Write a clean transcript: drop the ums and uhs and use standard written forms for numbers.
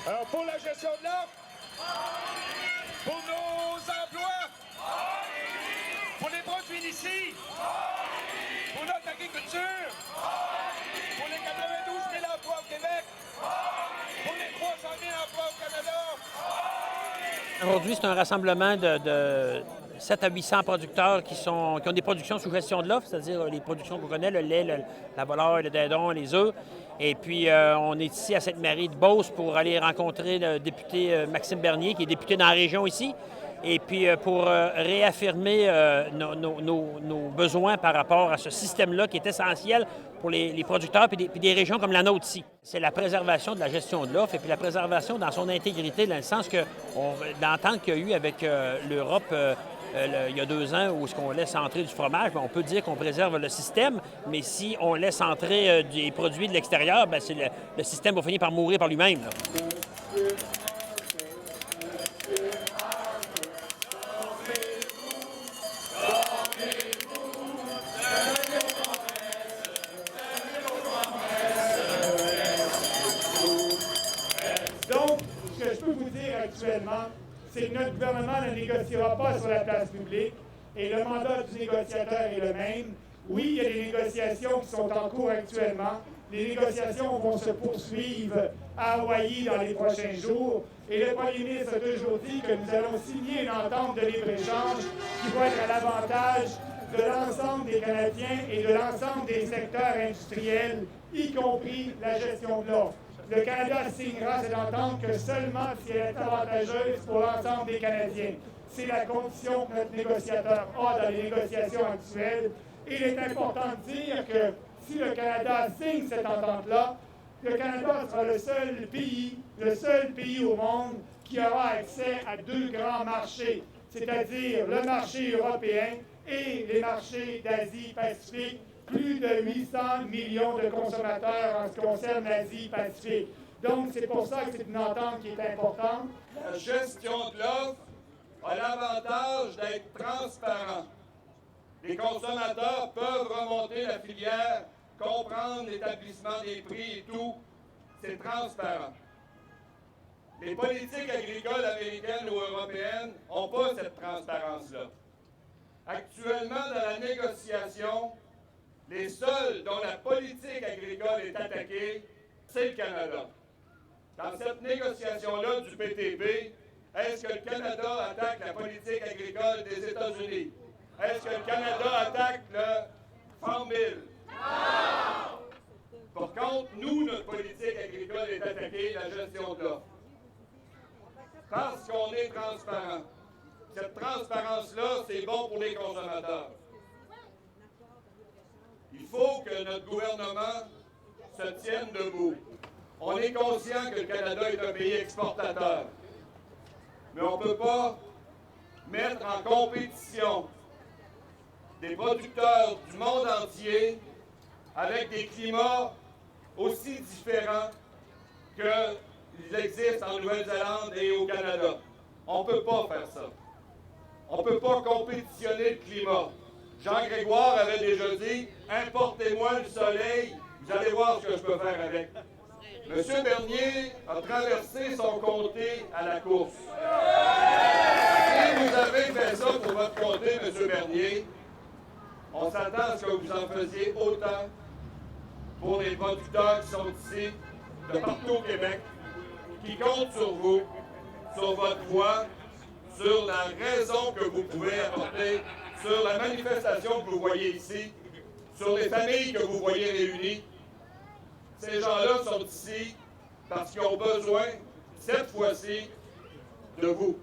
Alors, pour la gestion de l'offre, pour nos emplois, pour les produits d'ici, pour notre agriculture, pour les 92 000 emplois au Québec, pour les 300 000 emplois au Canada. Aujourd'hui, c'est un rassemblement de 7 à 800 producteurs qui ont des productions sous gestion de l'offre, c'est-à-dire les productions qu'on connaît, le lait, la volaille, le dindon, les œufs. Et puis, on est ici à Sainte-Marie-de-Beauce pour aller rencontrer le député Maxime Bernier, qui est député dans la région ici. Et puis, pour réaffirmer nos besoins par rapport à ce système-là qui est essentiel pour les producteurs puis des régions comme la nôtre ici. C'est la préservation de la gestion de l'offre et puis la préservation dans son intégrité, dans le sens que, dans l'entente qu'il y a eu avec l'Europe il y a 2 ans, où est-ce qu'on laisse entrer du fromage, bien, on peut dire qu'on préserve le système, mais si on laisse entrer des produits de l'extérieur, bien, le système va finir par mourir par lui-même, là. Donc, ce que je peux vous dire actuellement, c'est que notre gouvernement ne négociera pas sur la place publique et le mandat du négociateur est le même. Oui, il y a des négociations qui sont en cours actuellement. Les négociations vont se poursuivre à Hawaï dans les prochains jours. Et le premier ministre a toujours dit que nous allons signer une entente de libre-échange qui va être à l'avantage de l'ensemble des Canadiens et de l'ensemble des secteurs industriels, y compris la gestion de l'offre. Le Canada signera cette entente que seulement si elle est avantageuse pour l'ensemble des Canadiens. C'est la condition que notre négociateur a dans les négociations actuelles. Et il est important de dire que si le Canada signe cette entente-là, le Canada sera le seul pays au monde qui aura accès à 2 grands marchés, c'est-à-dire le marché européen et les marchés d'Asie-Pacifique. Plus de 800 millions de consommateurs en ce qui concerne l'Asie-Pacifique. Donc, c'est pour ça que c'est une entente qui est importante. La gestion de l'offre a l'avantage d'être transparent. Les consommateurs peuvent remonter la filière, comprendre l'établissement des prix et tout. C'est transparent. Les politiques agricoles américaines ou européennes n'ont pas cette transparence-là. Actuellement, dans la négociation, les seuls dont la politique agricole est attaquée, c'est le Canada. Dans cette négociation-là du PTP, est-ce que le Canada attaque la politique agricole des États-Unis? Est-ce que le Canada attaque le Farm Bill? Non! Par contre, nous, notre politique agricole est attaquée, la gestion de l'offre. Parce qu'on est transparent. Cette transparence-là, c'est bon pour les consommateurs. Il faut que notre gouvernement se tienne debout. On est conscient que le Canada est un pays exportateur. Mais on ne peut pas mettre en compétition des producteurs du monde entier avec des climats aussi différents qu'ils existent en Nouvelle-Zélande et au Canada. On ne peut pas faire ça. On ne peut pas compétitionner le climat. Jean Grégoire avait déjà dit « Importez-moi le soleil, vous allez voir ce que je peux faire avec ». M. Bernier a traversé son comté à la course. Si vous avez fait ça pour votre comté, M. Bernier, on s'attend à ce que vous en faisiez autant pour les producteurs qui sont ici, de partout au Québec, qui comptent sur vous, sur votre voix, sur la raison que vous pouvez apporter, sur la manifestation que vous voyez ici, sur les familles que vous voyez réunies. Ces gens-là sont ici parce qu'ils ont besoin, cette fois-ci, de vous.